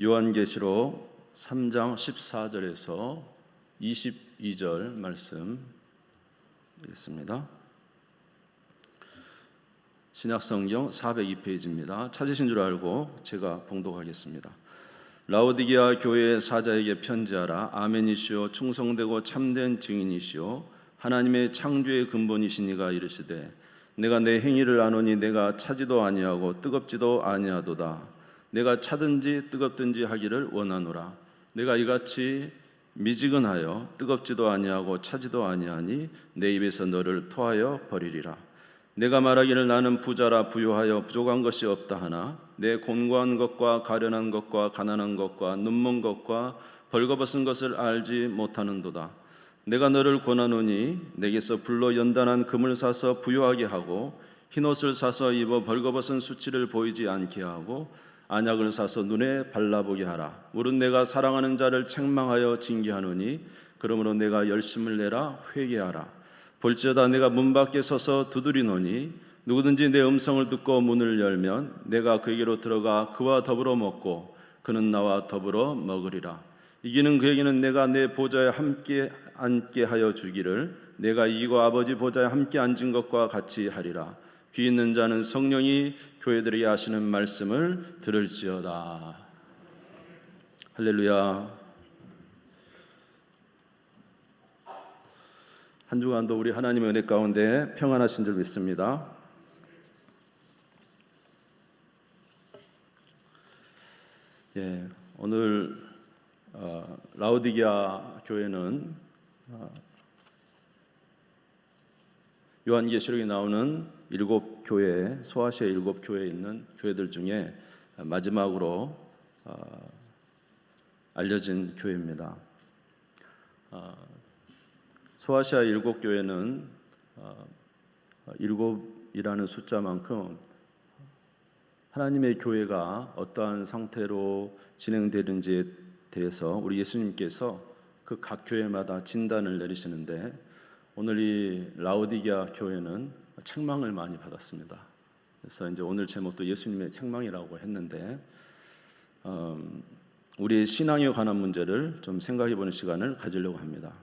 요한계시록 3장 14절에서 22절 말씀 읽겠습니다. 신약성경 402페이지입니다. 찾으신 줄 알고 제가 봉독하겠습니다. 라오디게아 교회의 사자에게 편지하라. 아멘이시오 충성되고 참된 증인이시오 하나님의 창조의 근본이시니가 이르시되 내가 내 행위를 아노니 내가 차지도 아니하고 뜨겁지도 아니하도다. 내가 차든지 뜨겁든지 하기를 원하노라. 내가 이같이 미지근하여 뜨겁지도 아니하고 차지도 아니하니 내 입에서 너를 토하여 버리리라. 내가 말하기를 나는 부자라 부유하여 부족한 것이 없다 하나 내 곤고한 것과 가련한 것과 가난한 것과 눈먼 것과 벌거벗은 것을 알지 못하는도다. 내가 너를 권하노니 내게서 불로 연단한 금을 사서 부유하게 하고 흰옷을 사서 입어 벌거벗은 수치를 보이지 않게 하고 안약을 사서 눈에 발라보게 하라. 물은 내가 사랑하는 자를 책망하여 징계하노니 그러므로 내가 열심을 내라 회개하라. 볼지어다 내가 문 밖에 서서 두드리노니 누구든지 내 음성을 듣고 문을 열면 내가 그에게로 들어가 그와 더불어 먹고 그는 나와 더불어 먹으리라. 이기는 그에게는 내가 내 보좌에 함께 앉게 하여 주기를 내가 이기고 아버지 보좌에 함께 앉은 것과 같이 하리라. 귀 있는 자는 성령이 교회들에게 하시는 말씀을 들을지어다. 할렐루야. 한 주간도 우리 하나님의 은혜 가운데 평안하신 줄 믿습니다. 오늘 라오디게아 교회는 요한계시록에 나오는 7교회, 소아시아 7교회에 있는 교회들 중에 마지막으로 알려진 교회입니다. 소아시아 7교회는 7이라는 숫자만큼 하나님의 교회가 어떠한 상태로 진행되는지에 대해서 우리 예수님께서 그 각 교회마다 진단을 내리시는데 오늘 이 라오디게아 교회는 책망을 많이 받았습니다. 그래서 이제 오늘 제목도 예수님의 책망이라고 했는데 우리의 신앙에 관한 문제를 좀 생각해 보는 시간을 가지려고 합니다.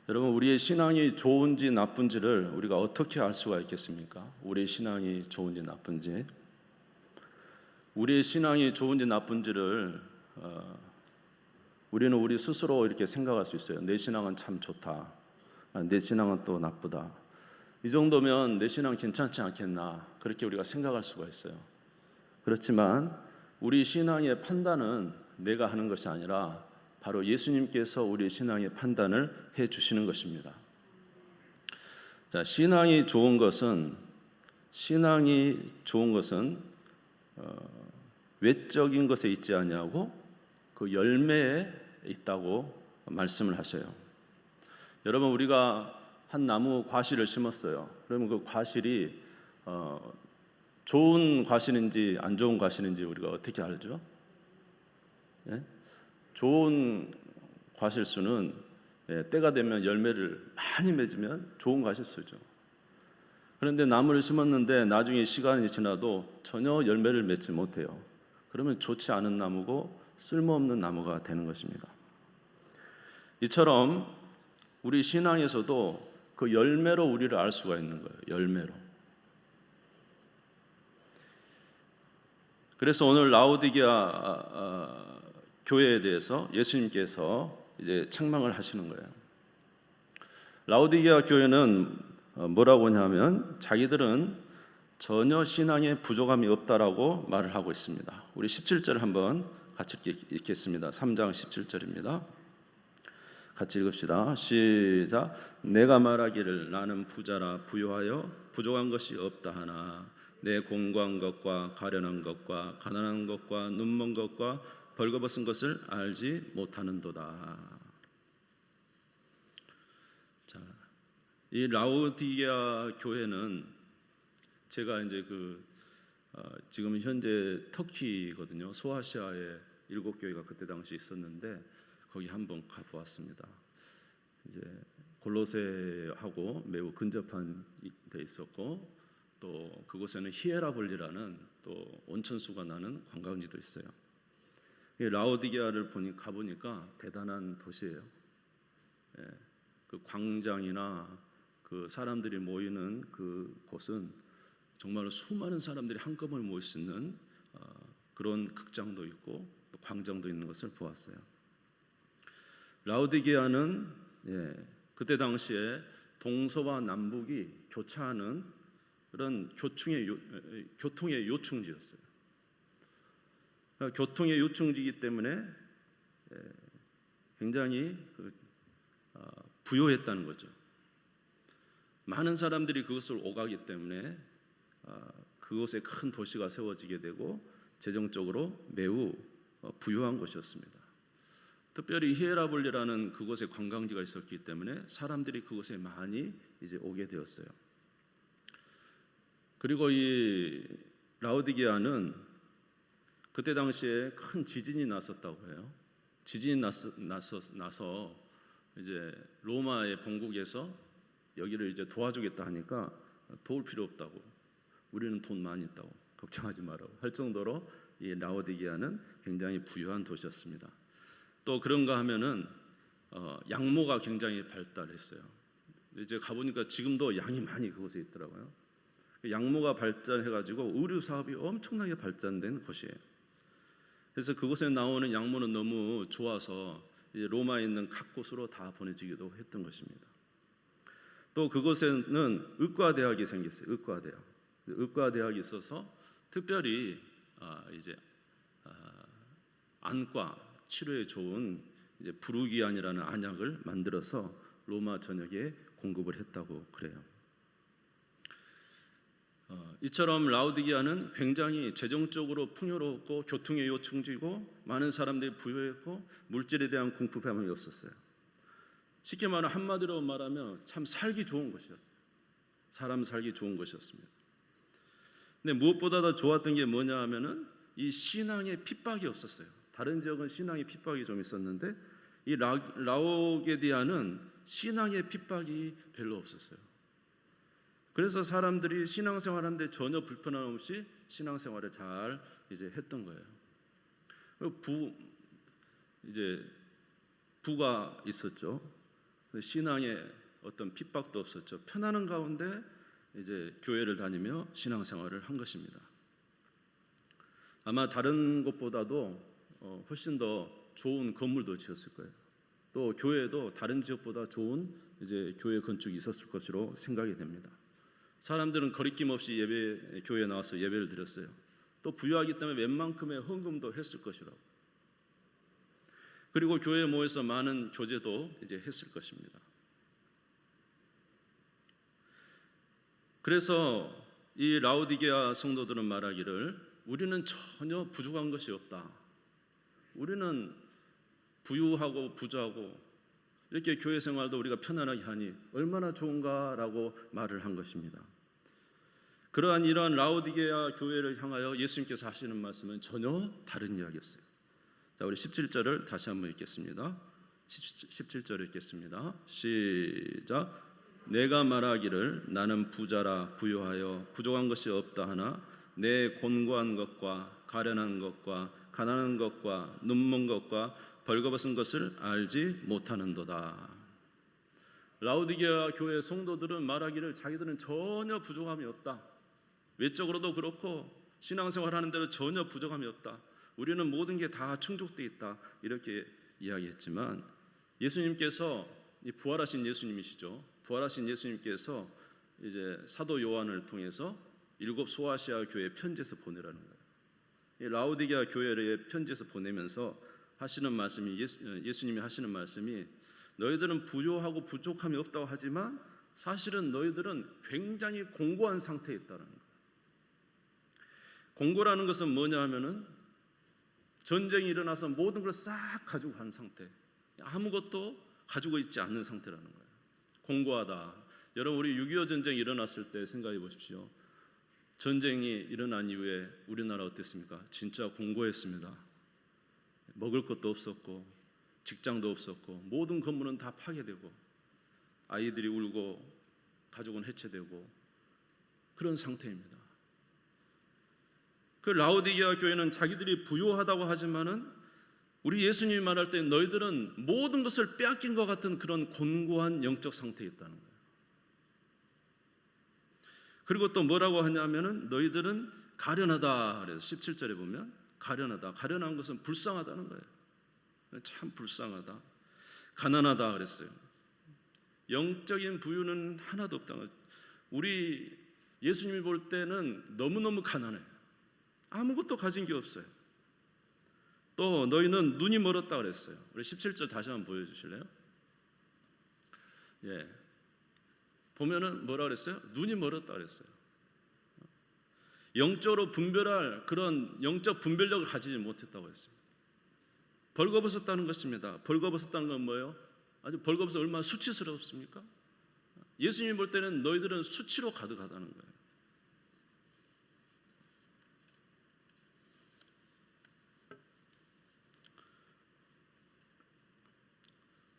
여러분, 우리의 신앙이 좋은지 나쁜지를 우리가 어떻게 알 수가 있겠습니까? 우리의 신앙이 좋은지 나쁜지. 우리의 신앙이 좋은지 나쁜지를 우리는 우리 스스로 이렇게 생각할 수 있어요. 내 신앙은 참 좋다. 내 신앙은 또 나쁘다. 이 정도면 내 신앙 괜찮지 않겠나, 그렇게 우리가 생각할 수가 있어요. 그렇지만 우리 신앙의 판단은 내가 하는 것이 아니라 바로 예수님께서 우리 신앙의 판단을 해주시는 것입니다. 자, 신앙이 좋은 것은 외적인 것에 있지 아니하고 그 열매에 있다고 말씀을 하셔요. 여러분, 우리가 한 나무 과실을 심었어요. 그러면 그 과실이 좋은 과실인지 안 좋은 과실인지 우리가 어떻게 알죠? 예? 좋은 과실수는 때가 되면 열매를 많이 맺으면 좋은 과실수죠. 그런데 나무를 심었는데 나중에 시간이 지나도 전혀 열매를 맺지 못해요. 그러면 좋지 않은 나무고 쓸모없는 나무가 되는 것입니다. 이처럼 우리 신앙에서도 그 열매로 우리를 알 수가 있는 거예요. 열매로. 그래서 오늘 라오디게아 교회에 대해서 예수님께서 이제 책망을 하시는 거예요. 라오디게아 교회는 뭐라고 하냐면 자기들은 전혀 신앙에 부족함이 없다라고 말을 하고 있습니다. 우리 17절 한번 같이 읽겠습니다. 3장 17절입니다. 같이 읽읍시다. 시작. 내가 말하기를 나는 부자라 부유하여 부족한 것이 없다 하나 내 곤고한 것과 가련한 것과 가난한 것과 눈먼 것과 벌거벗은 것을 알지 못하는도다. 자, 이 라오디게아 교회는 제가 이제 지금 현재 터키거든요. 소아시아에 7교회가 그때 당시 있었는데 거기 한번 가보았습니다. 이제 골로새하고 매우 근접한 데 있었고 또 그곳에는 히에라볼리라는 또 온천수가 나는 관광지도 있어요. 이 라오디게아를 가보니까 대단한 도시예요. 예, 그 광장이나 그 사람들이 모이는 그 곳은 정말 수많은 사람들이 한꺼번에 모일 수 있는 그런 극장도 있고 또 광장도 있는 것을 보았어요. 라오디게아는 그때 당시에 동서와 남북이 교차하는 그런 교통의 요충지였어요. 교통의 요충지이기 때문에 굉장히 부요했다는 거죠. 많은 사람들이 그것을 오가기 때문에 그곳에 큰 도시가 세워지게 되고 재정적으로 매우 부유한 곳이었습니다. 특별히 히에라볼리라는 그곳에 관광지가 있었기 때문에 사람들이 그곳에 많이 이제 오게 되었어요. 그리고 이 라오디게아는 그때 당시에 큰 지진이 났었다고 해요. 지진이 나서 이제 로마의 본국에서 여기를 이제 도와주겠다 하니까 도울 필요 없다고, 우리는 돈 많이 있다고, 걱정하지 말라고 할 정도로 이 라오디게아는 굉장히 부유한 도시였습니다. 또 그런가 하면은 양모가 굉장히 발달했어요. 이제 가보니까 지금도 양이 많이 그곳에 있더라고요. 양모가 발달해가지고 의류 사업이 엄청나게 발전된 곳이에요. 그래서 그곳에 나오는 양모는 너무 좋아서 로마에 있는 각 곳으로 다 보내지기도 했던 것입니다. 또 그곳에는 의과대학이 생겼어요. 의과대학이 있어서 특별히 안과 치료에 좋은 이제 부르기안이라는 안약을 만들어서 로마 전역에 공급을 했다고 그래요. 이처럼 라오디게아는 굉장히 재정적으로 풍요롭고 교통의 요충지고 많은 사람들이 부유했고 물질에 대한 궁핍함이 없었어요. 쉽게 말하면 한마디로 말하면 참 살기 좋은 곳이었어요. 사람 살기 좋은 곳이었습니다. 근데 무엇보다 더 좋았던 게 뭐냐 하면은 이 신앙의 핍박이 없었어요. 다른 지역은 신앙의 핍박이 좀 있었는데 이 라오디게아는 신앙의 핍박이 별로 없었어요. 그래서 사람들이 신앙생활하는데 전혀 불편함 없이 신앙생활을 잘 이제 했던 거예요. 부가 있었죠. 신앙에 어떤 핍박도 없었죠. 편안한 가운데 이제 교회를 다니며 신앙생활을 한 것입니다. 아마 다른 곳보다도 훨씬 더 좋은 건물도 지었을 거예요. 또 교회도 다른 지역보다 좋은 이제 교회 건축이 있었을 것으로 생각이 됩니다. 사람들은 거리낌 없이 교회에 나와서 예배를 드렸어요. 또 부유하기 때문에 웬만큼의 헌금도 했을 것이라고. 그리고 교회에 모여서 많은 교제도 이제 했을 것입니다. 그래서 이 라오디게아 성도들은 말하기를 우리는 전혀 부족한 것이 없다. 우리는 부유하고 부자고 이렇게 교회 생활도 우리가 편안하게 하니 얼마나 좋은가라고 말을 한 것입니다. 이러한 라오디게아 교회를 향하여 예수님께서 하시는 말씀은 전혀 다른 이야기였어요. 자, 우리 17절을 다시 한번 읽겠습니다. 17절 읽겠습니다. 시작. 내가 말하기를 나는 부자라 부유하여 부족한 것이 없다 하나 내 곤고한 것과 가련한 것과 가난한 것과 눈먼 것과 벌거벗은 것을 알지 못하는도다. 라오디게아 교회 성도들은 말하기를 자기들은 전혀 부족함이 없다. 외적으로도 그렇고 신앙생활하는 대로 전혀 부족함이 없다. 우리는 모든 게 다 충족되어 있다. 이렇게 이야기했지만 예수님께서 부활하신 예수님이시죠. 부활하신 예수님께서 이제 사도 요한을 통해서 7 소아시아 교회 편지에서 보내라는 거예요. 이 라오디게아 교회에 편지에서 보내면서 하시는 말씀이 예수님이 하시는 말씀이 너희들은 부요하고 부족함이 없다고 하지만 사실은 너희들은 굉장히 공고한 상태에 있다는 거예요. 공고라는 것은 뭐냐 하면은 전쟁이 일어나서 모든 걸 싹 가지고 간 상태, 아무것도 가지고 있지 않는 상태라는 거예요. 공고하다. 여러분 우리 6.25 전쟁이 일어났을 때 생각해 보십시오. 전쟁이 일어난 이후에 우리나라 어땠습니까? 진짜 공고했습니다. 먹을 것도 없었고 직장도 없었고 모든 건물은 다 파괴되고 아이들이 울고 가족은 해체되고 그런 상태입니다. 그 라오디게아 교회는 자기들이 부유하다고 하지만은 우리 예수님이 말할 때 너희들은 모든 것을 빼앗긴 것 같은 그런 곤고한 영적 상태에 있다는 거예요. 그리고 또 뭐라고 하냐면은 너희들은 가련하다 그래서 17절에 보면 가련하다. 가련한 것은 불쌍하다는 거예요. 참 불쌍하다. 가난하다 그랬어요. 영적인 부유는 하나도 없다. 우리 예수님이 볼 때는 너무너무 가난해요. 아무것도 가진 게 없어요. 또 너희는 눈이 멀었다 그랬어요. 우리 17절 다시 한번 보여주실래요? 예, 보면은 뭐라 그랬어요? 눈이 멀었다 그랬어요. 영적으로 분별할 그런 영적 분별력을 가지지 못했다고 했어요. 벌거벗었다는 것입니다. 벌거벗었다는 건 뭐예요? 아주 벌거벗어 얼마나 수치스럽습니까? 예수님이 볼 때는 너희들은 수치로 가득하다는 거예요.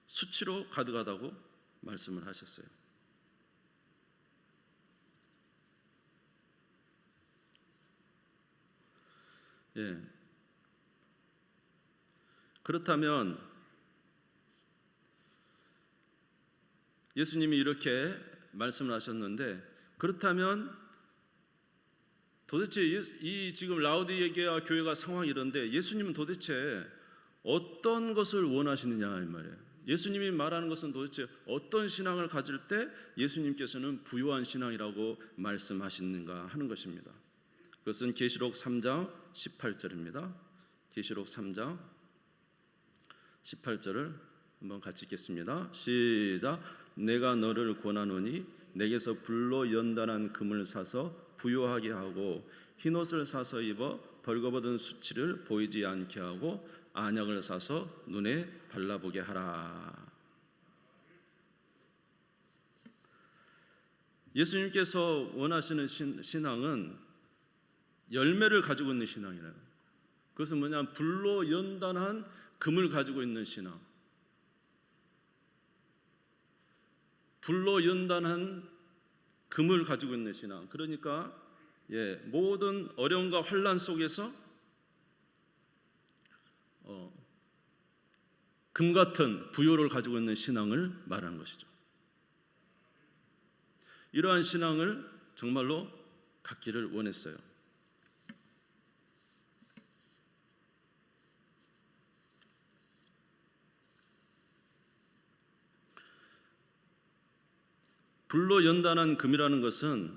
수치로 가득하다고 말씀을 하셨어요. 예. 그렇다면 예수님이 이렇게 말씀을 하셨는데, 그렇다면 도대체 이 지금 라오디게아 교회가 상황이 이런데 예수님은 도대체 어떤 것을 원하시느냐 이 말이에요. 예수님이 말하는 것은 도대체 어떤 신앙을 가질 때 예수님께서는 부유한 신앙이라고 말씀하시는가 하는 것입니다. 그것은 계시록 3장 18절입니다. 계시록 3장 18절을 한번 같이 읽겠습니다. 시작. 내가 너를 권하노니 내게서 불로 연단한 금을 사서 부유하게 하고 흰옷을 사서 입어 벌거벗은 수치를 보이지 않게 하고 안약을 사서 눈에 발라보게 하라. 예수님께서 원하시는 신앙은 열매를 가지고 있는 신앙이래요. 그것은 뭐냐면 불로 연단한 금을 가지고 있는 신앙. 불로 연단한 금을 가지고 있는 신앙. 그러니까 모든 어려움과 환난 속에서 금 같은 부요를 가지고 있는 신앙을 말하는 것이죠. 이러한 신앙을 정말로 갖기를 원했어요. 불로 연단한 금이라는 것은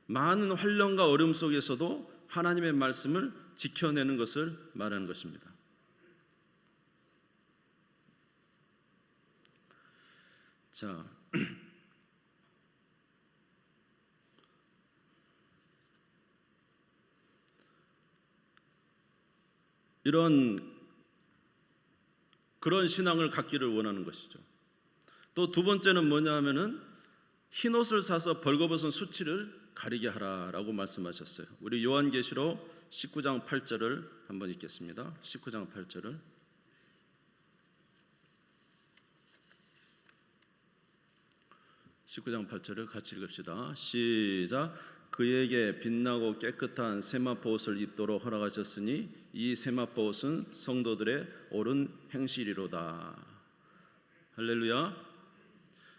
많은 환난과 어려움 속에서도 하나님의 말씀을 지켜내는 것을 말하는 것입니다. 자, 그런 신앙을 갖기를 원하는 것이죠. 또 두 번째는 뭐냐 하면은 흰옷을 사서 벌거벗은 수치를 가리게 하라라고 말씀하셨어요. 우리 요한계시록 19장 8절을 한번 읽겠습니다. 19장 8절을 19장 8절을 같이 읽읍시다. 시작. 그에게 빛나고 깨끗한 세마포 옷을 입도록 허락하셨으니 이 세마포 옷은 성도들의 옳은 행실이로다. 할렐루야.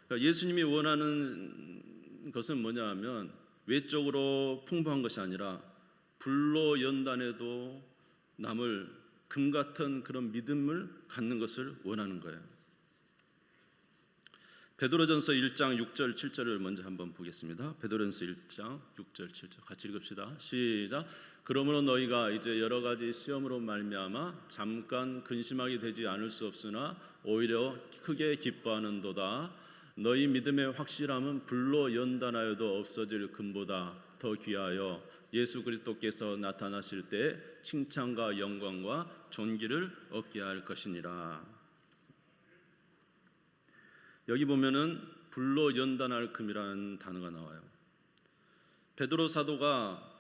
그러니까 예수님이 원하는 것은 뭐냐 하면 외적으로 풍부한 것이 아니라 불로 연단해도 남을 금 같은 그런 믿음을 갖는 것을 원하는 거예요. 베드로전서 1장 6절 7절을 먼저 한번 보겠습니다. 베드로전서 1장 6절 7절 같이 읽읍시다. 시작. 그러므로 너희가 이제 여러 가지 시험으로 말미암아 잠깐 근심하게 되지 않을 수 없으나 오히려 크게 기뻐하는도다. 너희 믿음의 확실함은 불로 연단하여도 없어질 금보다 더 귀하여 예수 그리스도께서 나타나실 때 칭찬과 영광과 존귀를 얻게 할 것이니라. 여기 보면은 불로 연단할 금이라는 단어가 나와요. 베드로 사도가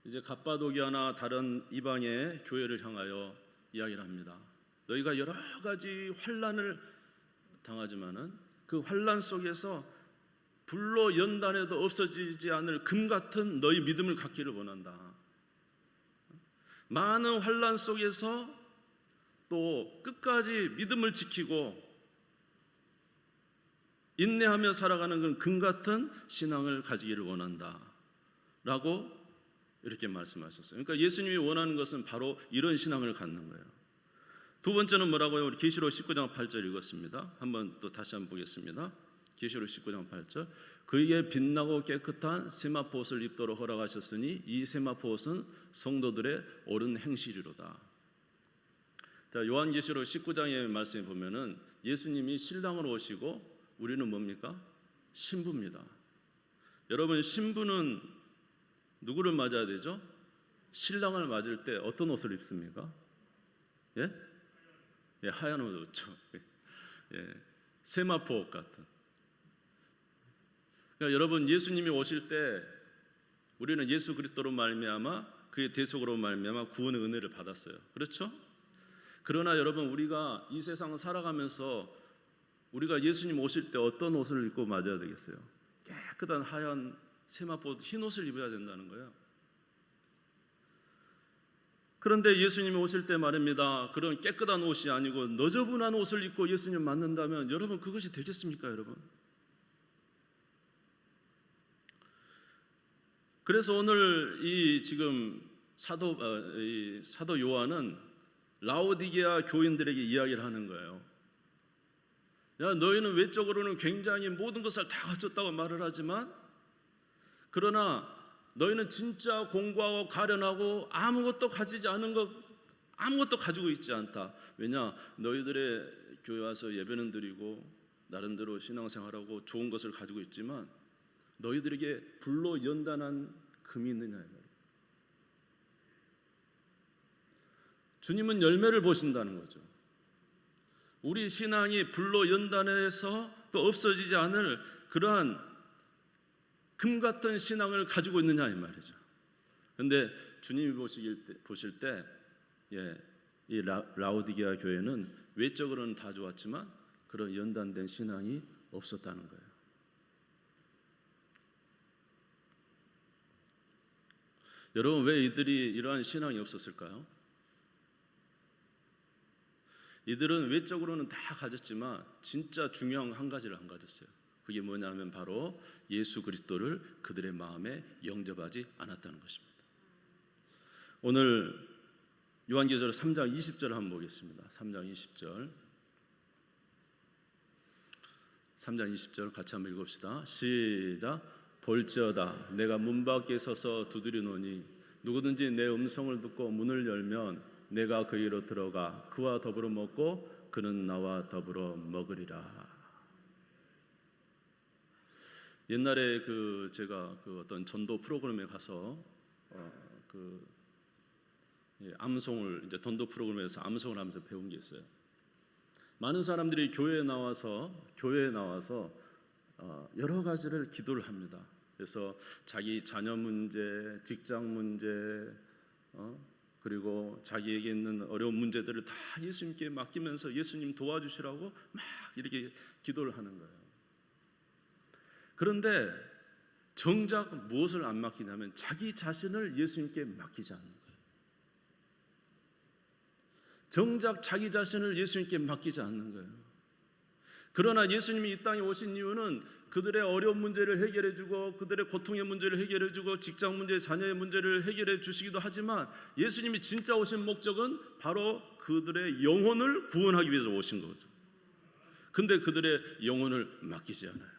이제 갑바도기아나 다른 이방의 교회를 향하여 이야기를 합니다. 너희가 여러 가지 환난을 당하지만은 그 환난 속에서 불로 연단해도 없어지지 않을 금 같은 너희 믿음을 갖기를 원한다. 많은 환난 속에서 또 끝까지 믿음을 지키고 인내하며 살아가는 건 금같은 신앙을 가지기를 원한다 라고 이렇게 말씀하셨어요. 그러니까 예수님이 원하는 것은 바로 이런 신앙을 갖는 거예요. 두 번째는 뭐라고요? 우리 계시록 19장 8절 읽었습니다. 한번 또 다시 한번 보겠습니다. 계시록 19장 8절. 그에게 빛나고 깨끗한 세마포 옷을 입도록 허락하셨으니 이 세마포 옷은 성도들의 옳은 행실이로다. 자, 요한계시록 19장의 말씀에 보면은 예수님이 신랑으로 오시고 우리는 뭡니까? 신부입니다. 여러분, 신부는 누구를 맞아야 되죠? 신랑을 맞을 때 어떤 옷을 입습니까? 예? 예, 하얀 옷 입죠. 예, 세마포 옷 같은. 그러니까 여러분, 예수님이 오실 때 우리는 예수 그리스도로 말미암아 그의 대속으로 말미암아 구원의 은혜를 받았어요. 그렇죠? 그러나 여러분, 우리가 이 세상을 살아가면서 우리가 예수님 오실 때 어떤 옷을 입고 맞아야 되겠어요? 깨끗한 하얀 세마포 흰 옷을 입어야 된다는 거예요. 그런데 예수님이 오실 때 말입니다, 그런 깨끗한 옷이 아니고 너저분한 옷을 입고 예수님 만난다면 여러분, 그것이 되겠습니까, 여러분? 그래서 오늘 이 지금 사도 요한은 라오디게아 교인들에게 이야기를 하는 거예요. 야, 너희는 외적으로는 굉장히 모든 것을 다 갖췄다고 말을 하지만, 그러나 너희는 진짜 공고하고 가련하고 아무것도 가지지 않은 것, 아무것도 가지고 있지 않다. 왜냐? 너희들의 교회 와서 예배는 드리고 나름대로 신앙생활하고 좋은 것을 가지고 있지만 너희들에게 불로 연단한 금이 있느냐. 주님은 열매를 보신다는 거죠. 우리 신앙이 불로 연단해서 또 없어지지 않을 그러한 금 같은 신앙을 가지고 있느냐 이 말이죠. 그런데 주님이 보실 때 이 라오디게아 교회는 외적으로는 다 좋았지만 그런 연단된 신앙이 없었다는 거예요. 여러분, 왜 이들이 이러한 신앙이 없었을까요? 이들은 외적으로는 다 가졌지만 진짜 중요한 한 가지를 안 가졌어요. 그게 뭐냐면 바로 예수 그리스도를 그들의 마음에 영접하지 않았다는 것입니다. 오늘 요한계시록 3장 20절 한번 보겠습니다. 3장 20절. 3장 20절 같이 한번 읽읍시다. 시작. 볼지어다 내가 문 밖에 서서 두드리노니 누구든지 내 음성을 듣고 문을 열면 내가 그이로 들어가 그와 더불어 먹고 그는 나와 더불어 먹으리라. 옛날에 제가 어떤 전도 프로그램에 가서 암송을 이제 전도 프로그램에서 암송을 하면서 배운 게 있어요. 많은 사람들이 교회에 나와서 여러 가지를 기도를 합니다. 그래서 자기 자녀 문제, 직장 문제, 그리고 자기에게 있는 어려운 문제들을 다 예수님께 맡기면서 예수님 도와주시라고 막 이렇게 기도를 하는 거예요. 그런데 정작 무엇을 안 맡기냐면 자기 자신을 예수님께 맡기지 않는 거예요. 정작 자기 자신을 예수님께 맡기지 않는 거예요. 그러나 예수님이 이 땅에 오신 이유는 그들의 어려운 문제를 해결해 주고 그들의 고통의 문제를 해결해 주고 직장 문제, 자녀의 문제를 해결해 주시기도 하지만 예수님이 진짜 오신 목적은 바로 그들의 영혼을 구원하기 위해서 오신 거죠. 근데 그들의 영혼을 맡기지 않아요.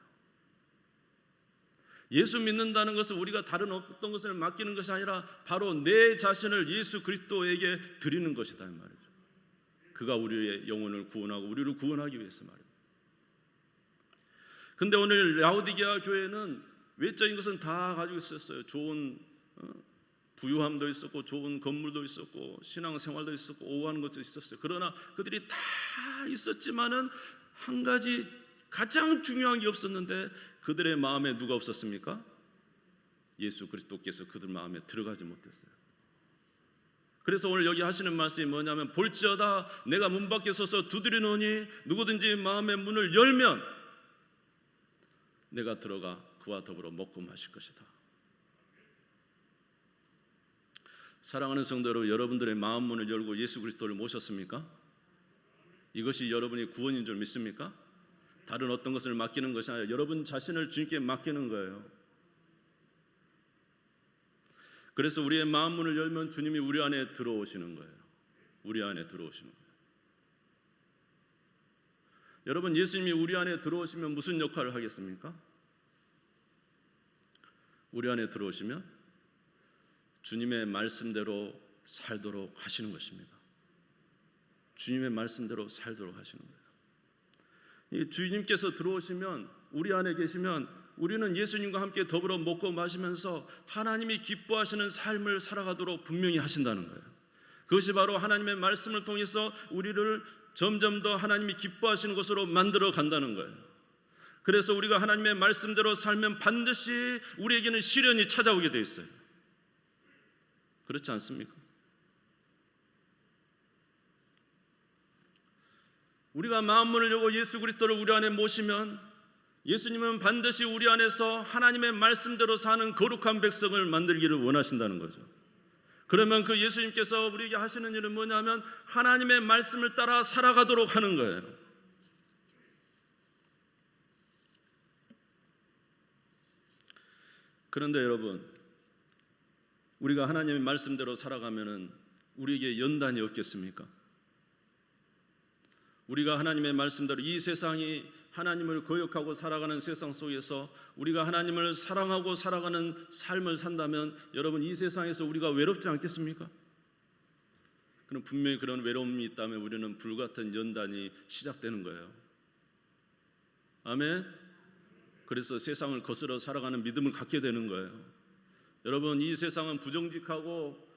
예수 믿는다는 것은 우리가 다른 어떤 것을 맡기는 것이 아니라 바로 내 자신을 예수 그리스도에게 드리는 것이다 이 말이죠. 그가 우리의 영혼을 구원하고 우리를 구원하기 위해서 말입니다. 근데 오늘 라오디게아 교회는 외적인 것은 다 가지고 있었어요. 좋은 부유함도 있었고 좋은 건물도 있었고 신앙생활도 있었고 오하는 것도 있었어요. 그러나 그들이 다 있었지만은 한 가지 가장 중요한 게 없었는데 그들의 마음에 누가 없었습니까? 예수 그리스도께서 그들 마음에 들어가지 못했어요. 그래서 오늘 여기 하시는 말씀이 뭐냐면 볼지어다 내가 문 밖에 서서 두드리노니 누구든지 마음의 문을 열면 내가 들어가 그와 더불어 먹고 마실 것이다. 사랑하는 성도 여러분, 여러분들의 마음 문을 열고 예수 그리스도를 모셨습니까? 이것이 여러분이 구원인 줄 믿습니까? 다른 어떤 것을 맡기는 것이 아니라 여러분 자신을 주님께 맡기는 거예요. 그래서 우리의 마음 문을 열면 주님이 우리 안에 들어오시는 거예요. 우리 안에 들어오시는 거예요. 여러분, 예수님이 우리 안에 들어오시면 무슨 역할을 하겠습니까? 우리 안에 들어오시면 주님의 말씀대로 살도록 하시는 것입니다. 주님의 말씀대로 살도록 하시는 거예요. 이 주님께서 들어오시면, 우리 안에 계시면 우리는 예수님과 함께 더불어 먹고 마시면서 하나님이 기뻐하시는 삶을 살아가도록 분명히 하신다는 거예요. 그것이 바로 하나님의 말씀을 통해서 우리를 점점 더 하나님이 기뻐하시는 것으로 만들어 간다는 거예요. 그래서 우리가 하나님의 말씀대로 살면 반드시 우리에게는 시련이 찾아오게 돼 있어요. 그렇지 않습니까? 우리가 마음문을 열고 예수 그리스도를 우리 안에 모시면 예수님은 반드시 우리 안에서 하나님의 말씀대로 사는 거룩한 백성을 만들기를 원하신다는 거죠. 그러면 그 예수님께서 우리에게 하시는 일은 뭐냐면 하나님의 말씀을 따라 살아가도록 하는 거예요. 그런데 여러분, 우리가 하나님의 말씀대로 살아가면은 우리에게 연단이 없겠습니까? 우리가 하나님의 말씀대로 이 세상이 하나님을 거역하고 살아가는 세상 속에서 우리가 하나님을 사랑하고 살아가는 삶을 산다면 여러분, 이 세상에서 우리가 외롭지 않겠습니까? 그럼 분명히 그런 외로움이 있다면 우리는 불같은 연단이 시작되는 거예요. 아멘. 그래서 세상을 거스러 살아가는 믿음을 갖게 되는 거예요. 여러분, 이 세상은 부정직하고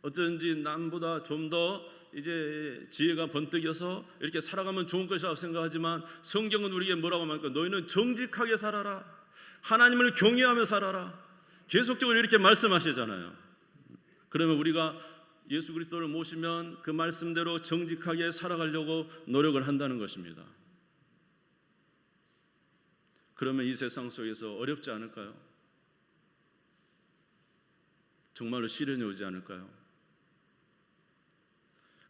어쩐지 남보다 좀 더 이제 지혜가 번뜩여서 이렇게 살아가면 좋은 것이라고 생각하지만 성경은 우리에게 뭐라고 말합니까? 너희는 정직하게 살아라, 하나님을 경외하며 살아라, 계속적으로 이렇게 말씀하시잖아요. 그러면 우리가 예수 그리스도를 모시면 그 말씀대로 정직하게 살아가려고 노력을 한다는 것입니다. 그러면 이 세상 속에서 어렵지 않을까요? 정말로 시련이 오지 않을까요?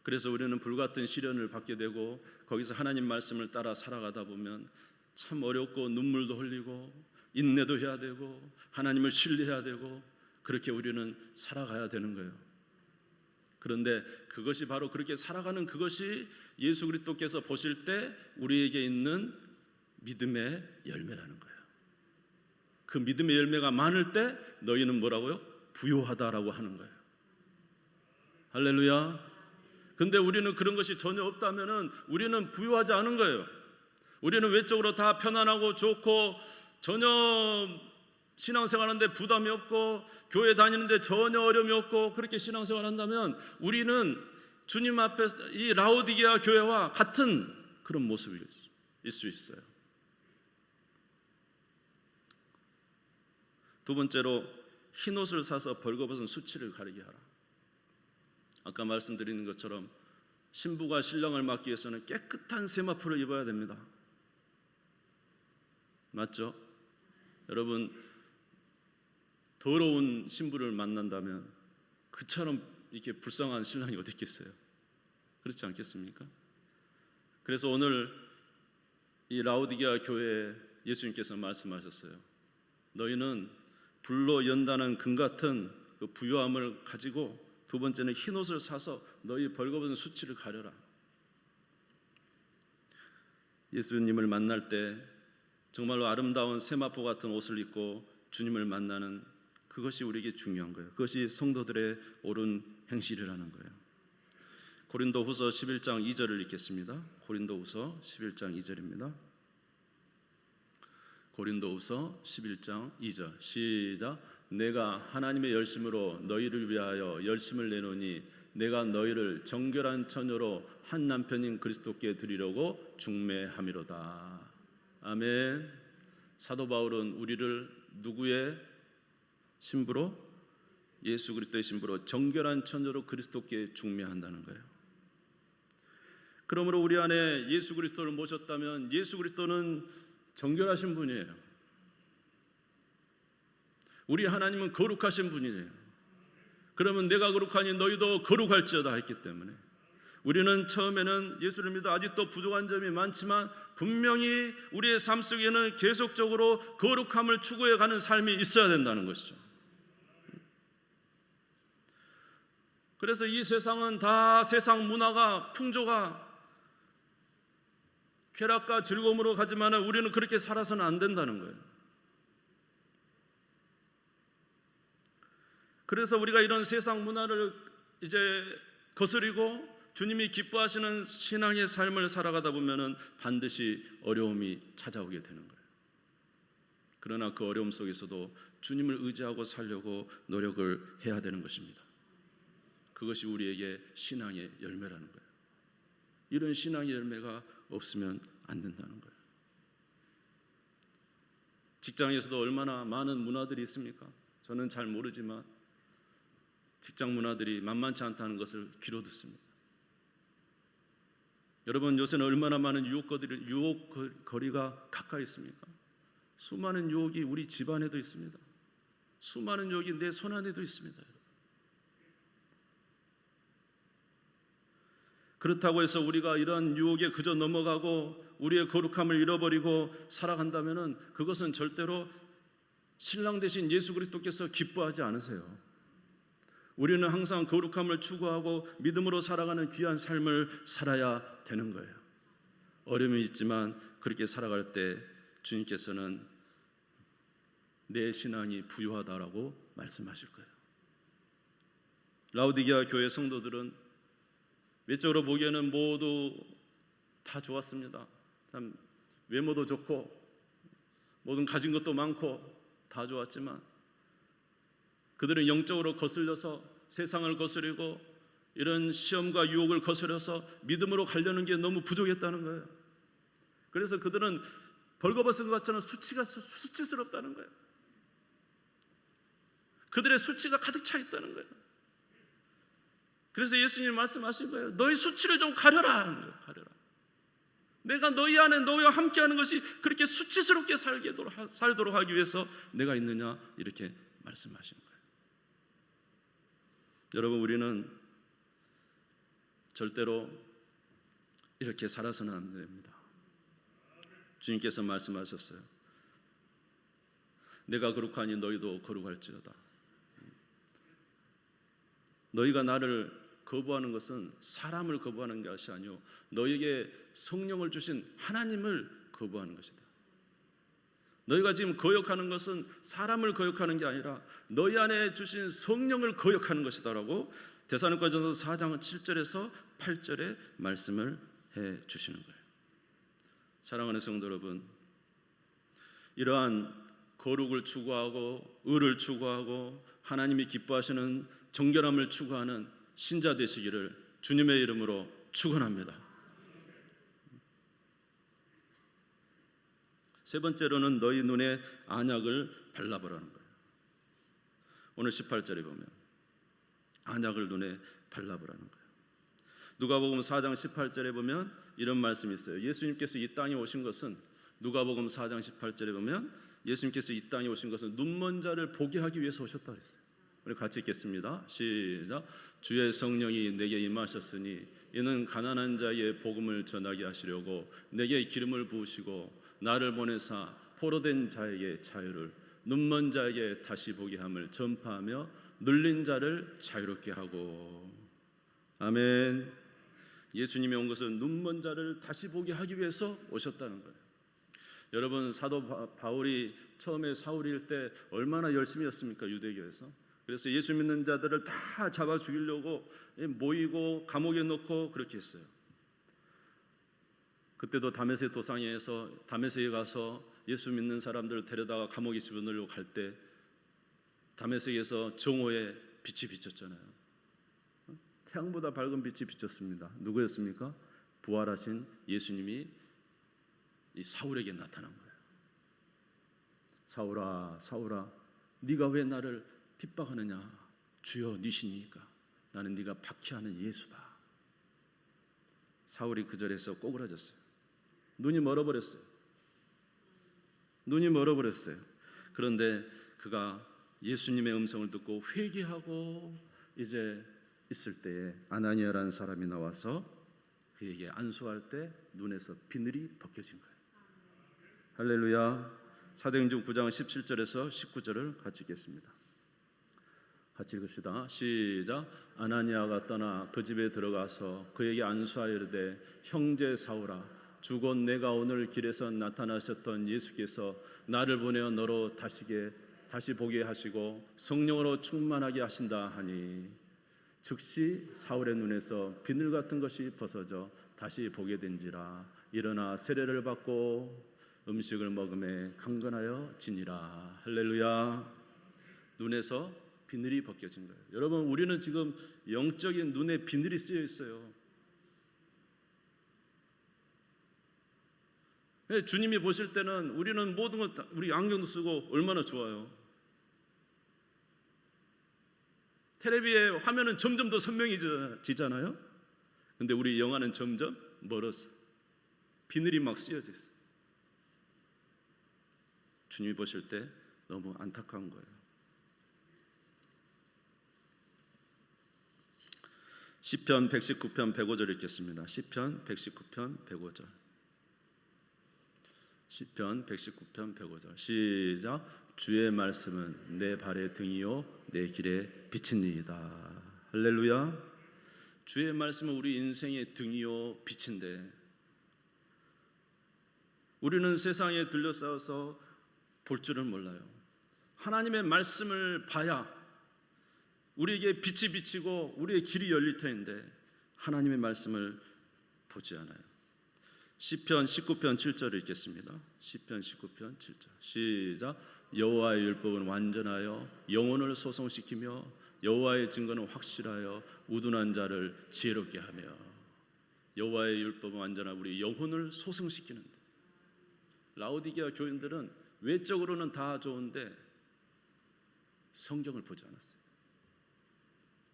그래서 우리는 불같은 시련을 받게 되고 거기서 하나님 말씀을 따라 살아가다 보면 참 어렵고 눈물도 흘리고 인내도 해야 되고 하나님을 신뢰해야 되고 그렇게 우리는 살아가야 되는 거예요. 그런데 그것이 바로 그렇게 살아가는 그것이 예수 그리스도께서 보실 때 우리에게 있는 믿음의 열매라는 거예요. 그 믿음의 열매가 많을 때 너희는 뭐라고요? 부요하다라고 하는 거예요. 할렐루야. 근데 우리는 그런 것이 전혀 없다면은 우리는 부유하지 않은 거예요. 우리는 외적으로 다 편안하고 좋고 전혀 신앙생활하는데 부담이 없고 교회 다니는데 전혀 어려움이 없고 그렇게 신앙생활한다면 우리는 주님 앞에 이 라오디게아 교회와 같은 그런 모습일 수 있어요. 두 번째로 흰옷을 사서 벌거벗은 수치를 가리게 하라. 아까 말씀드리는 것처럼 신부가 신랑을 맡기 위해서는 깨끗한 세마포를 입어야 됩니다. 맞죠? 여러분, 더러운 신부를 만난다면 그처럼 이렇게 불쌍한 신랑이 어디 있겠어요? 그렇지 않겠습니까? 그래서 오늘 이 라오디게아 교회에 예수님께서 말씀하셨어요. 너희는 불로 연단한 금 같은 그 부유함을 가지고 두 번째는 흰옷을 사서 너희 벌거벗은 수치를 가려라. 예수님을 만날 때 정말로 아름다운 세마포 같은 옷을 입고 주님을 만나는 그것이 우리에게 중요한 거예요. 그것이 성도들의 옳은 행실이라는 거예요. 고린도후서 11장 2절을 읽겠습니다. 고린도후서 11장 2절입니다. 고린도후서 11장 2절 시작. 내가 하나님의 열심으로 너희를 위하여 열심을 내노니 내가 너희를 정결한 처녀로 한 남편인 그리스도께 드리려고 중매함이로다. 아멘. 사도 바울은 우리를 누구의 신부로? 예수 그리스도의 신부로 정결한 처녀로 그리스도께 중매한다는 거예요. 그러므로 우리 안에 예수 그리스도를 모셨다면 예수 그리스도는 정결하신 분이에요. 우리 하나님은 거룩하신 분이에요. 그러면 내가 거룩하니 너희도 거룩할지어다 했기 때문에 우리는 처음에는 예수를 믿어 아직도 부족한 점이 많지만 분명히 우리의 삶 속에는 계속적으로 거룩함을 추구해 가는 삶이 있어야 된다는 것이죠. 그래서 이 세상은 다 세상 문화가 풍조가 쾌락과 즐거움으로 가지만 우리는 그렇게 살아서는 안 된다는 거예요. 그래서 우리가 이런 세상 문화를 이제 거스리고 주님이 기뻐하시는 신앙의 삶을 살아가다 보면은 반드시 어려움이 찾아오게 되는 거예요. 그러나 그 어려움 속에서도 주님을 의지하고 살려고 노력을 해야 되는 것입니다. 그것이 우리에게 신앙의 열매라는 거예요. 이런 신앙의 열매가 없으면 안 된다는 거예요. 직장에서도 얼마나 많은 문화들이 있습니까? 저는 잘 모르지만 직장 문화들이 만만치 않다는 것을 귀로 듣습니다. 여러분, 요새는 얼마나 많은 유혹거리가 가까이 있습니까? 수많은 유혹이 우리 집안에도 있습니다. 수많은 유혹이 내 손 안에도 있습니다. 그렇다고 해서 우리가 이런 유혹에 그저 넘어가고 우리의 거룩함을 잃어버리고 살아간다면 그것은 절대로 신랑 되신 예수 그리스도께서 기뻐하지 않으세요. 우리는 항상 거룩함을 추구하고 믿음으로 살아가는 귀한 삶을 살아야 되는 거예요. 어려움이 있지만 그렇게 살아갈 때 주님께서는 내 신앙이 부유하다라고 말씀하실 거예요. 라오디게아 교회 성도들은 외적으로 보기에는 모두 다 좋았습니다. 참 외모도 좋고 모든 가진 것도 많고 다 좋았지만 그들은 영적으로 거슬려서 세상을 거스리고 이런 시험과 유혹을 거스려서 믿음으로 가려는 게 너무 부족했다는 거예요. 그래서 그들은 벌거벗은 것 같지만 수치가 수치스럽다는 거예요. 그들의 수치가 가득 차 있다는 거예요. 그래서 예수님이 말씀하신 거예요. 너희 수치를 좀 가려라. 가려라. 내가 너희 안에 너희와 함께하는 것이 그렇게 수치스럽게 살도록 하기 위해서 내가 있느냐, 이렇게 말씀하신 거예요. 여러분, 우리는 절대로 이렇게 살아서는 안 됩니다. 주님께서 말씀하셨어요. 내가 거룩하니 너희도 거룩할지어다. 너희가 나를 거부하는 것은 사람을 거부하는 것이 아니요 너희에게 성령을 주신 하나님을 거부하는 것이다. 너희가 지금 거역하는 것은 사람을 거역하는 게 아니라 너희 안에 주신 성령을 거역하는 것이다 라고 데살로니가전서 4장 7절에서 8절에 말씀을 해 주시는 거예요. 사랑하는 성도 여러분, 이러한 거룩을 추구하고 의를 추구하고 하나님이 기뻐하시는 정결함을 추구하는 신자 되시기를 주님의 이름으로 축원합니다. 세 번째로는 너희 눈에 안약을 발라보라는 거예요. 오늘 18절에 보면 안약을 눈에 발라보라는 거예요. 누가복음 4장 18절에 보면 이런 말씀이 있어요. 예수님께서 이 땅에 오신 것은 누가복음 4장 18절에 보면 예수님께서 이 땅에 오신 것은 눈먼 자를 보게 하기 위해서 오셨다 그랬어요. 우리 같이 읽겠습니다. 시작. 주의 성령이 내게 임하셨으니 이는 가난한 자의 복음을 전하게 하시려고 내게 기름을 부으시고 나를 보내사 포로된 자에게 자유를 눈먼 자에게 다시 보게 함을 전파하며 눌린 자를 자유롭게 하고. 아멘. 예수님이 온 것은 눈먼 자를 다시 보게 하기 위해서 오셨다는 거예요. 여러분, 사도 바울이 처음에 사울일 때 얼마나 열심히 했습니까? 유대교에서. 그래서 예수 믿는 자들을 다 잡아 죽이려고 모이고 감옥에 넣고 그렇게 했어요. 그때도 다메섹 도상에서 다메섹에 가서 예수 믿는 사람들을 데려다가 감옥에 집어넣으려고 갈 때 다메섹에서 정오에 빛이 비쳤잖아요. 태양보다 밝은 빛이 비쳤습니다. 누구였습니까? 부활하신 예수님이 이 사울에게 나타난 거예요. 사울아, 사울아, 네가 왜 나를 핍박하느냐? 주여, 네시니까 나는 네가 박해하는 예수다. 사울이 그 자리에서 꼬그라졌어요. 눈이 멀어버렸어요. 눈이 멀어버렸어요. 그런데 그가 예수님의 음성을 듣고 회개하고 이제 있을 때에 아나니아라는 사람이 나와서 그에게 안수할 때 눈에서 비늘이 벗겨진 거예요. 할렐루야. 사도행전 9장 17절에서 19절을 같이 읽겠습니다. 같이 읽읍시다. 시작. 아나니아가 떠나 그 집에 들어가서 그에게 안수하여 이르되 형제 사울아, 주곧 내가 오늘 길에서 나타나셨던 예수께서 나를 보내어 너로 다시 보게 하시고 성령으로 충만하게 하신다 하니 즉시 사울의 눈에서 비늘 같은 것이 벗어져 다시 보게 된지라. 일어나 세례를 받고 음식을 먹음에 강건하여 지니라. 할렐루야. 눈에서 비늘이 벗겨진 거예요. 여러분, 우리는 지금 영적인 눈에 비늘이 쓰여 있어요. 주님이 보실 때는 우리는 모든 것 우리 안경도 쓰고 얼마나 좋아요. 텔레비의 화면은 점점 더 선명해지잖아요. 근데 우리 영화는 점점 멀어서 비늘이 막 쓰여져 있어요. 주님이 보실 때 너무 안타까운 거예요. 시편 119편 105절 읽겠습니다. 시편 119편 105절. 시편 119편 105절. 시작. 주의 말씀은 내 발의 등이요 내 길의 빛이니이다. 할렐루야. 주의 말씀은 우리 인생의 등이요 빛인데 우리는 세상에 둘러싸여서 볼 줄은 몰라요. 하나님의 말씀을 봐야 우리에게 빛이 비치고 우리의 길이 열릴 텐데 하나님의 말씀을 보지 않아요. 시편 19편 7절을 읽겠습니다. 시편 19편 7절. 시작. 여호와의 율법은 완전하여 영혼을 소성시키며 여호와의 증거는 확실하여 우둔한 자를 지혜롭게 하며. 여호와의 율법은 완전하여 우리 영혼을 소성시키는데, 라오디게아 교인들은 외적으로는 다 좋은데 성경을 보지 않았어요.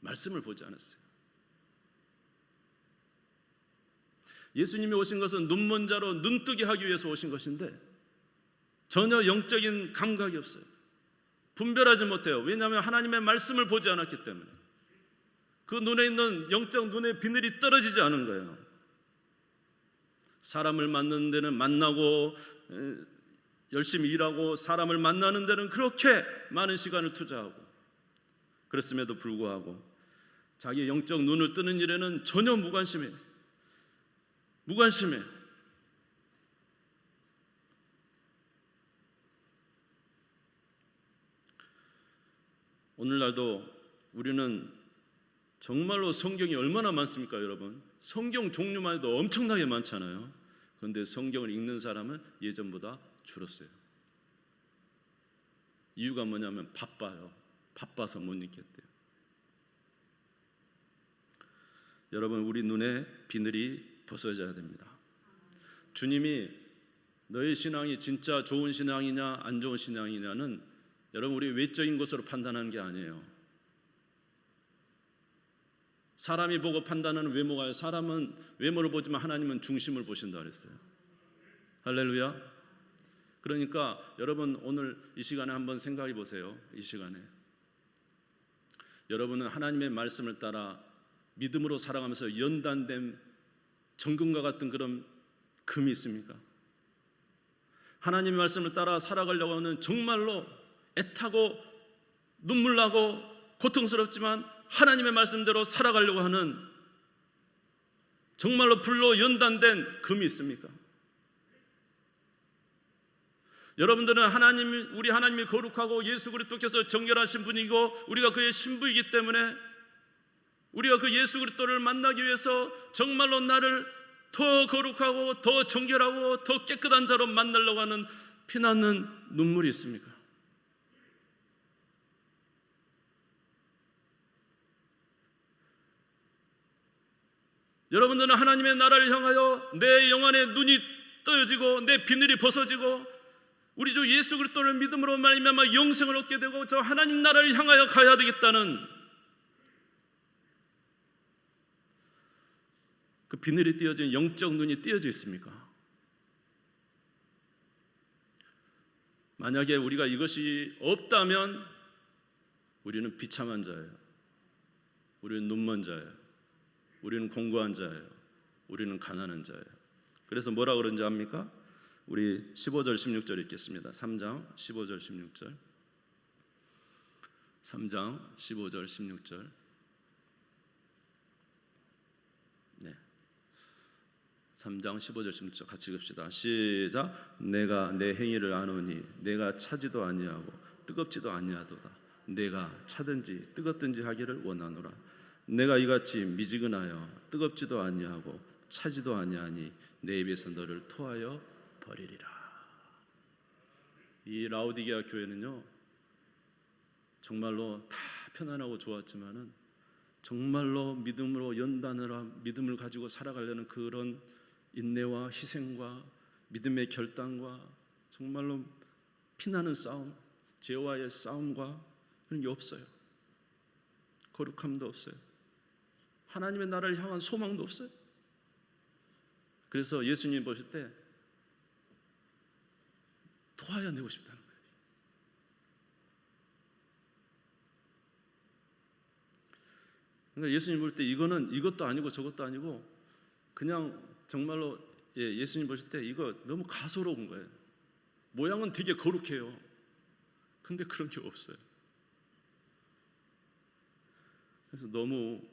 말씀을 보지 않았어요. 예수님이 오신 것은 눈먼 자로 눈뜨게 하기 위해서 오신 것인데 전혀 영적인 감각이 없어요. 분별하지 못해요. 왜냐하면 하나님의 말씀을 보지 않았기 때문에. 그 눈에 있는 영적 눈의 비늘이 떨어지지 않은 거예요. 사람을 만나는 데는 만나고 열심히 일하고 사람을 만나는 데는 그렇게 많은 시간을 투자하고 그랬음에도 불구하고 자기의 영적 눈을 뜨는 일에는 전혀 무관심해요. 오늘날도 우리는 정말로 성경이 얼마나 많습니까, 여러분? 성경 종류만 해도 엄청나게 많잖아요. 그런데 성경을 읽는 사람은 예전보다 줄었어요. 이유가 뭐냐면 바빠서 못 읽겠대요. 여러분, 우리 눈에 비늘이 벗어져야 됩니다. 주님이 너의 신앙이 진짜 좋은 신앙이냐 안 좋은 신앙이냐는 여러분 우리 외적인 것으로 판단하는 게 아니에요. 사람이 보고 판단하는 외모가요. 사람은 외모를 보지만 하나님은 중심을 보신다 그랬어요. 할렐루야. 그러니까 여러분 오늘 이 시간에 한번 생각해 보세요. 이 시간에 여러분은 하나님의 말씀을 따라 믿음으로 살아가면서 연단된 정금과 같은 그런 금이 있습니까? 하나님의 말씀을 따라 살아가려고 하는 정말로 애타고 눈물 나고 고통스럽지만 하나님의 말씀대로 살아가려고 하는 정말로 불로 연단된 금이 있습니까? 여러분들은 우리 하나님이 거룩하고 예수 그리스도께서 정결하신 분이고 우리가 그의 신부이기 때문에 우리가 그 예수 그리스도를 만나기 위해서 정말로 나를 더 거룩하고 더 정결하고 더 깨끗한 자로 만나려고 하는 피나는 눈물이 있습니까? 여러분들은 하나님의 나라를 향하여 내 영안의 눈이 떠여지고 내 비늘이 벗어지고 우리 주 예수 그리스도를 믿음으로 말미암아 영생을 얻게 되고 저 하나님 나라를 향하여 가야 되겠다는 그 비늘이 띄어진 영적 눈이 띄어져 있습니까? 만약에 우리가 이것이 없다면 우리는 비참한 자예요. 우리는 눈먼 자예요. 우리는 공고한 자예요. 우리는 가난한 자예요. 그래서 뭐라 그런지 압니까? 우리 15절 16절 읽겠습니다. 3장 15절 16절. 3장 15절 16절. 네. 3장 15절 16절 같이 읽읍시다. 시작. 내가 내 행위를 아노니 내가 차지도 아니하고 뜨겁지도 아니하도다. 내가 차든지 뜨겁든지 하기를 원하노라. 내가 이같이 미지근하여 뜨겁지도 아니하고 차지도 아니하니 내 입에서 너를 토하여 버리리라. 이 라오디게아 교회는요, 정말로 다 편안하고 좋았지만은 정말로 믿음으로 연단을 믿음을 가지고 살아가려는 그런 인내와 희생과 믿음의 결단과 정말로 피나는 싸움, 죄와의 싸움과 그런 게 없어요. 거룩함도 없어요. 하나님의 나라를 향한 소망도 없어요. 그래서 예수님 보실 때 토하여 내고 싶다는 거예요. 그러니까 예수님 볼 때 이거는 이것도 아니고 저것도 아니고 그냥 정말로 예수님 보실 때 이거 너무 가소로운 거예요. 모양은 되게 거룩해요. 근데 그런 게 없어요. 그래서 너무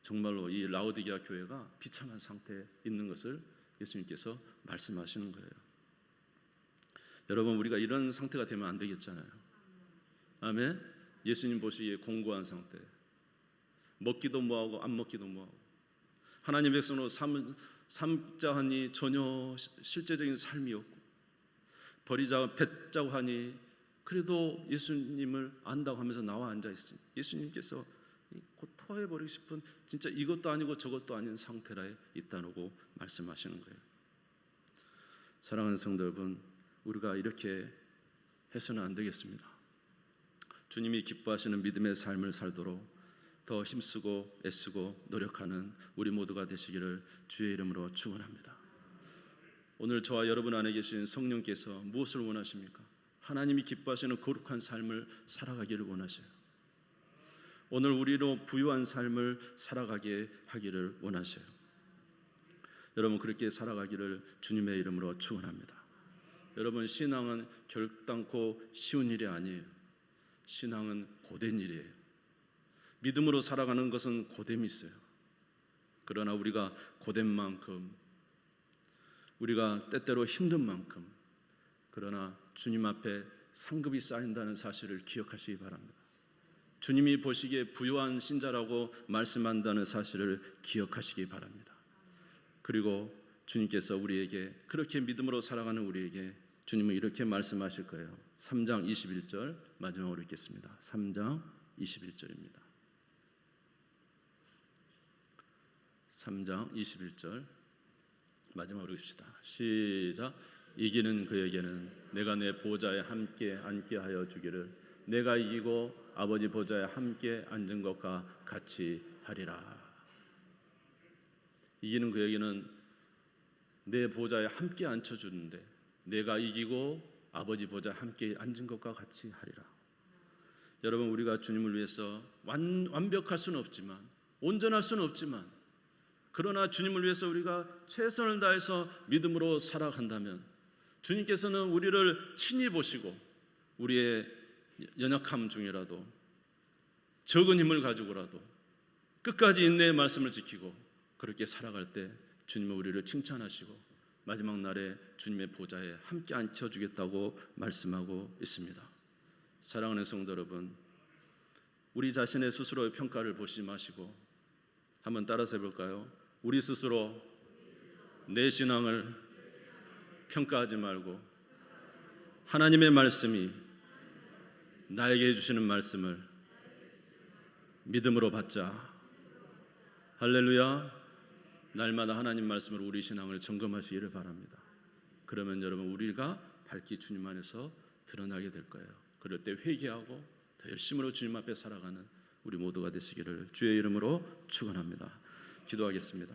정말로 이 라오디게아 교회가 비참한 상태에 있는 것을 예수님께서 말씀하시는 거예요. 여러분, 우리가 이런 상태가 되면 안 되겠잖아요. 아멘. 예수님 보시기에 공고한 상태, 먹기도 뭐하고 안 먹기도 뭐하고, 하나님 백성으로 삼자 하니 전혀 실제적인 삶이 없고, 버리자 뱉자고 하니 그래도 예수님을 안다고 하면서 나와 앉아 있습니다. 예수님께서 곧 토해버리고 싶은 진짜 이것도 아니고 저것도 아닌 상태라에 있다고 말씀하시는 거예요. 사랑하는 성도 여러분, 우리가 이렇게 해서는 안 되겠습니다. 주님이 기뻐하시는 믿음의 삶을 살도록 더 힘쓰고 애쓰고 노력하는 우리 모두가 되시기를 주의 이름으로 축원합니다. 오늘 저와 여러분 안에 계신 성령께서 무엇을 원하십니까? 하나님이 기뻐하시는 거룩한 삶을 살아가기를 원하셔요. 오늘 우리로 부유한 삶을 살아가게 하기를 원하셔요. 여러분, 그렇게 살아가기를 주님의 이름으로 축원합니다. 여러분, 신앙은 결단코 쉬운 일이 아니에요. 신앙은 고된 일이에요. 믿음으로 살아가는 것은 고됨이 있어요. 그러나 우리가 고된 만큼, 우리가 때때로 힘든 만큼, 그러나 주님 앞에 상급이 쌓인다는 사실을 기억하시기 바랍니다. 주님이 보시기에 부유한 신자라고 말씀한다는 사실을 기억하시기 바랍니다. 그리고 주님께서 우리에게, 그렇게 믿음으로 살아가는 우리에게 주님은 이렇게 말씀하실 거예요. 3장 21절 마지막으로 읽겠습니다. 3장 21절입니다. 3장 21절 마지막으로 읽읍시다. 시작. 이기는 그에게는 내가 내 보좌에 함께 앉게 하여 주기를 내가 이기고 아버지 보좌에 함께 앉은 것과 같이 하리라. 이기는 그에게는 내 보좌에 함께 앉혀주는데 내가 이기고 아버지 보좌에 함께 앉은 것과 같이 하리라. 여러분, 우리가 주님을 위해서 완벽할 수는 없지만, 온전할 수는 없지만, 그러나 주님을 위해서 우리가 최선을 다해서 믿음으로 살아간다면 주님께서는 우리를 친히 보시고 우리의 연약함 중이라도 적은 힘을 가지고라도 끝까지 인내의 말씀을 지키고 그렇게 살아갈 때 주님은 우리를 칭찬하시고 마지막 날에 주님의 보좌에 함께 앉혀주겠다고 말씀하고 있습니다. 사랑하는 성도 여러분, 우리 자신의 스스로의 평가를 보시지 마시고 한번 따라서 해볼까요? 우리 스스로 내 신앙을 평가하지 말고 하나님의 말씀이 나에게 해주시는 말씀을 믿음으로 받자. 할렐루야. 날마다 하나님 말씀으로 우리 신앙을 점검하시기를 바랍니다. 그러면 여러분, 우리가 밝히 주님 안에서 드러나게 될 거예요. 그럴 때 회개하고 더 열심으로 주님 앞에 살아가는 우리 모두가 되시기를 주의 이름으로 축원합니다. 기도하겠습니다.